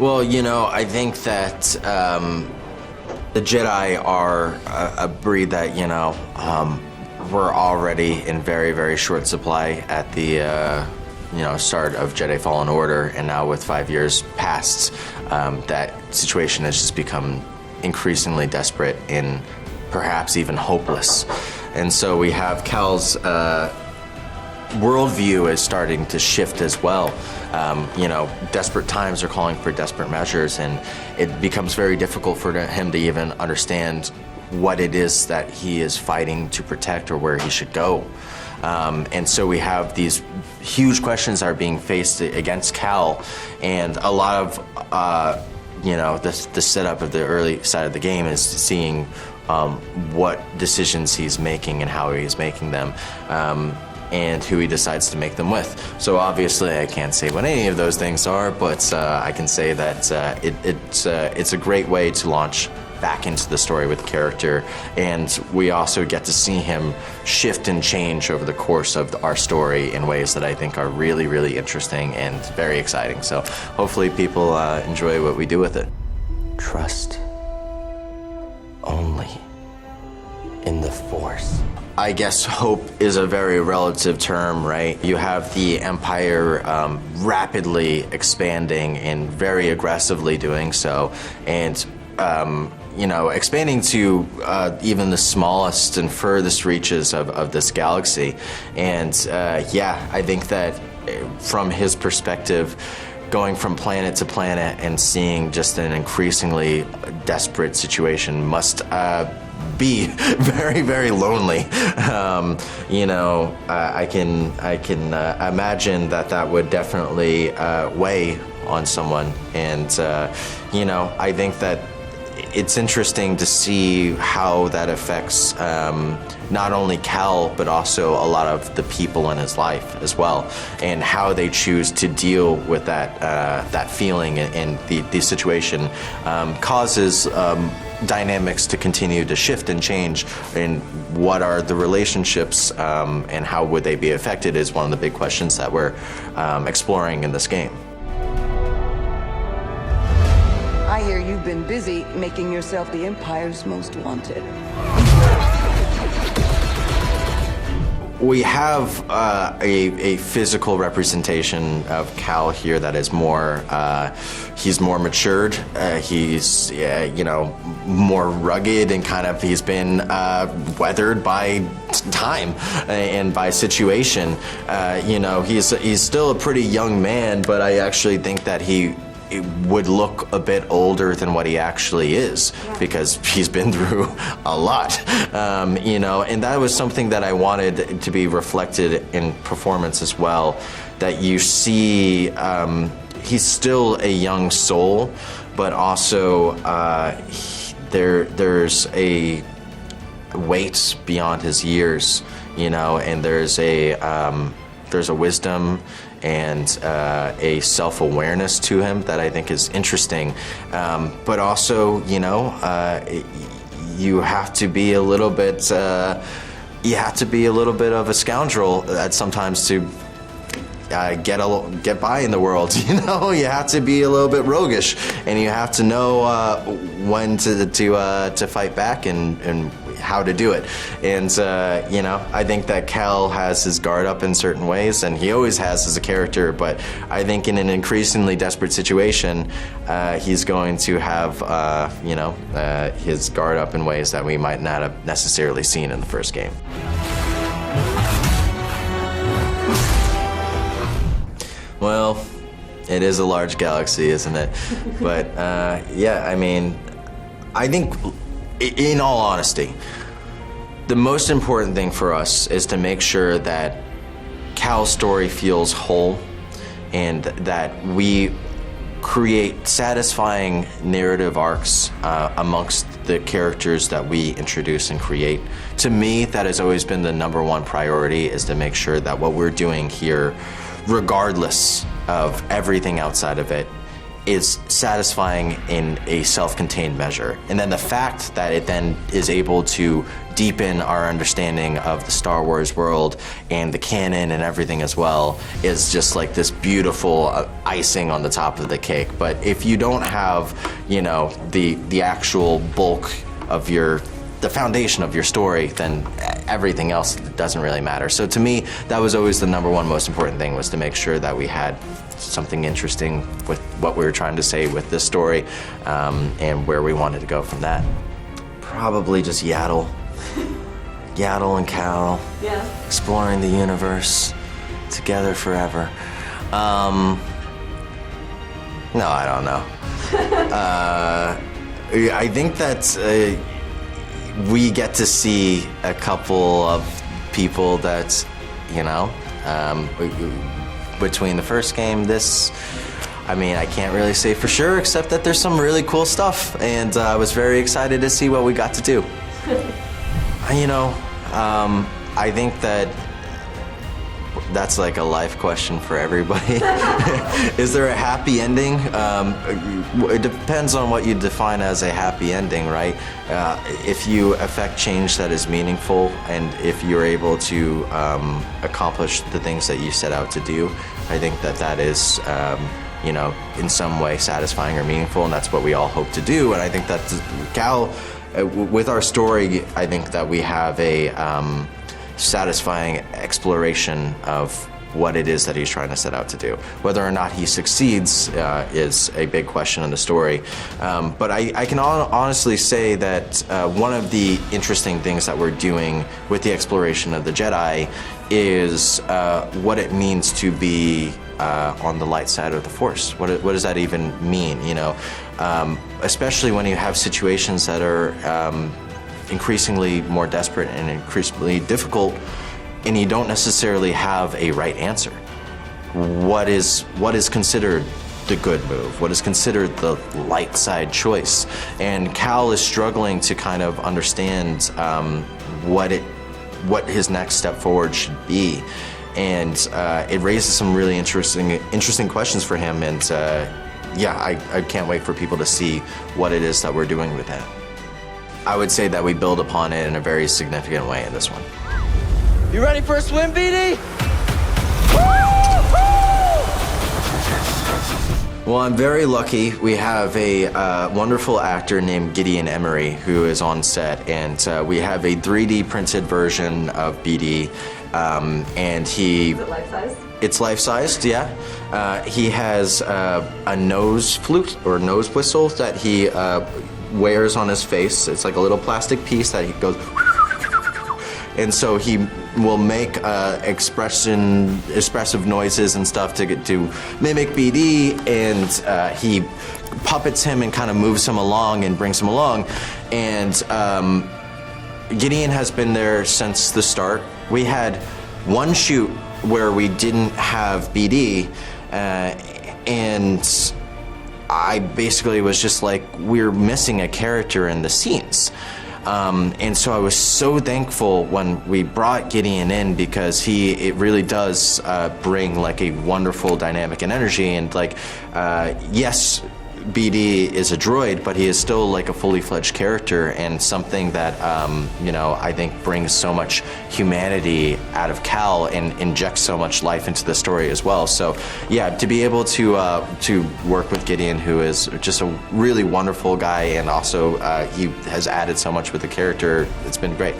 Well, I think that the Jedi are a breed that, we're already in very, very short supply at the, start of Jedi Fallen Order, and now with 5 years past, that situation has just become increasingly desperate and perhaps even hopeless. And so we have Cal's worldview is starting to shift as well. Desperate times are calling for desperate measures, and it becomes very difficult for him to even understand what it is that he is fighting to protect or where he should go. And so we have these huge questions that are being faced against Cal, and a lot of, the setup of the early side of the game is seeing what decisions he's making and how he's making them. And who he decides to make them with. So obviously I can't say what any of those things are, but I can say that it's a great way to launch back into the story with the character, and we also get to see him shift and change over the course of our story in ways that I think are really, really interesting and very exciting. So hopefully people enjoy what we do with it. Trust only in the Force. I guess hope is a very relative term, right? You have the Empire rapidly expanding and very aggressively doing so, and expanding to even the smallest and furthest reaches of this galaxy. And I think that from his perspective, going from planet to planet and seeing just an increasingly desperate situation must be very, very lonely. I can imagine that would definitely weigh on someone, and I think that it's interesting to see how that affects not only Cal, but also a lot of the people in his life as well, and how they choose to deal with that feeling and the situation causes dynamics to continue to shift and change, and what are the relationships and how would they be affected is one of the big questions that we're exploring in this game. I hear you've been busy making yourself the Empire's most wanted. We have a physical representation of Cal here that is more, he's more matured, he's, more rugged, and he's been weathered by time and by situation. He's still a pretty young man, but I actually think that he would look a bit older than what he actually is, because he's been through a lot, and that was something that I wanted to be reflected in performance as well, that you see he's still a young soul, but also there's a weight beyond his years, and there's a wisdom and a self-awareness to him that I think is interesting. But also, you have to be a little bit, of a scoundrel at sometimes to get by in the world. You have to be a little bit roguish, and you have to know when to fight back and how to do it. And I think that Cal has his guard up in certain ways, and he always has as a character, but I think in an increasingly desperate situation, he's going to have his guard up in ways that we might not have necessarily seen in the first game. Well, it is a large galaxy, isn't it? But I think, in all honesty, the most important thing for us is to make sure that Cal's story feels whole, and that we create satisfying narrative arcs amongst the characters that we introduce and create. To me, that has always been the number one priority, is to make sure that what we're doing here, regardless of everything outside of it, is satisfying in a self-contained measure. And then the fact that it then is able to deepen our understanding of the Star Wars world and the canon and everything as well is just like this beautiful icing on the top of the cake. But if you don't have, you know, the actual bulk of the foundation of your story, then everything else doesn't really matter. So to me, that was always the number one most important thing, was to make sure that we had something interesting with what we were trying to say with this story, and where we wanted to go from that. Probably just Yaddle. Yaddle and Cal. Yeah. Exploring the universe together forever. No, I don't know. I think that we get to see a couple of people that, you know, between the first game, I mean, I can't really say for sure, except that there's some really cool stuff, and I was very excited to see what we got to do. You know, I think that's like a life question for everybody. Is there a happy ending? It depends on what you define as a happy ending, right? If you affect change that is meaningful, and if you're able to accomplish the things that you set out to do, I think that is, you know, in some way satisfying or meaningful, and that's what we all hope to do. And I think that Cal, with our story, I think that we have a satisfying exploration of what it is that he's trying to set out to do. Whether or not he succeeds is a big question in the story. But I can honestly say that one of the interesting things that we're doing with the exploration of the Jedi is what it means to be on the light side of the Force. What does that even mean, you know? Especially when you have situations that are increasingly more desperate and increasingly difficult, and you don't necessarily have a right answer. What is considered the good move? What is considered the light side choice? And Cal is struggling to kind of understand what his next step forward should be, and it raises some really interesting questions for him. And yeah, I can't wait for people to see what it is that we're doing with that. I would say that we build upon it in a very significant way in this one. You ready for a swim, BD? Well, I'm very lucky. We have a wonderful actor named Gideon Emery who is on set, and we have a 3D printed version of BD, and he... Is it life-sized? It's life-sized, yeah. He has a nose flute or nose whistle that he wears on his face. It's like a little plastic piece that he goes, and so he will make expressive noises and stuff to mimic BD, and he puppets him and kind of moves him along and brings him along. And Gideon has been there since the start. We had one shoot where we didn't have BD, and I basically was just like, we're missing a character in the scenes. And so I was so thankful when we brought Gideon in, because it really does bring like a wonderful dynamic and energy. And like, yes, BD is a droid, but he is still like a fully fledged character, and something that you know, I think brings so much humanity out of Cal and injects so much life into the story as well. So yeah, to be able to work with Gideon, who is just a really wonderful guy, and also he has added so much with the character, it's been great.